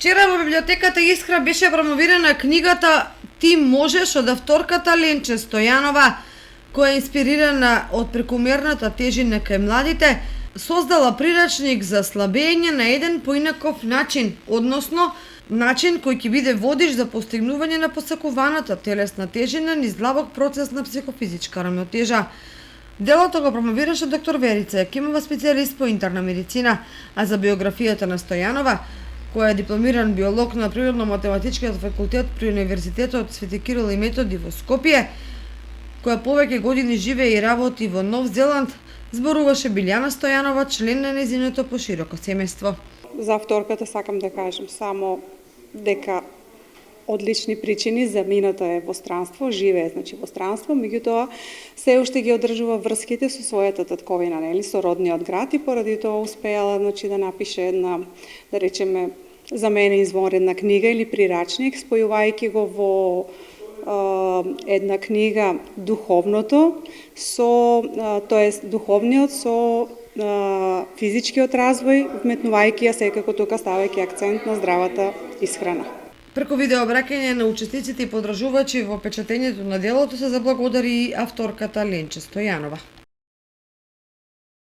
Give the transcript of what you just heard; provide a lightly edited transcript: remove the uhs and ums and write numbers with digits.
Вчера во библиотеката Искра беше промовирана книгата "Ти можеш" од авторката Ленче Стојанова, која е инспирирана од прекумерната тежина кај младите, создала прирачник за слабење на еден поинаков начин, односно начин кој ќе биде водиш за постигнување на посакуваната телесна тежина низ длабок процес на психофизичка рамнотежа. Делото го промовираше доктор Верица Јакимова, специјалист по интерна медицина, а за биографијата на Стојанова, која е дипломиран биолог на Природно-математичкиот факултет при Универзитетот Свети Кирил и Методи во Скопје, која повеќе години живее и работи во Нов Зеланд, зборуваше Билјана Стојанова, член на нејзиното пошироко семејство. За авторката сакам да кажам само дека одлични причини замината е во странство, живее во странство, меѓутоа се уште ги одржува врските со својата татковина, со родниот град, и поради тоа успеала да напише една, да речеме, за мене извонредна книга или прирачник, спојувајќи го во една книга духовното тоест духовниот со физичкиот развој, вметнувајќи ја секако тука ставајќи акцент на здравата исхрана. Преку видеообраќање на учесниците и подржувачи во печатењето на делото се заблагодари и авторката Ленче Стојанова.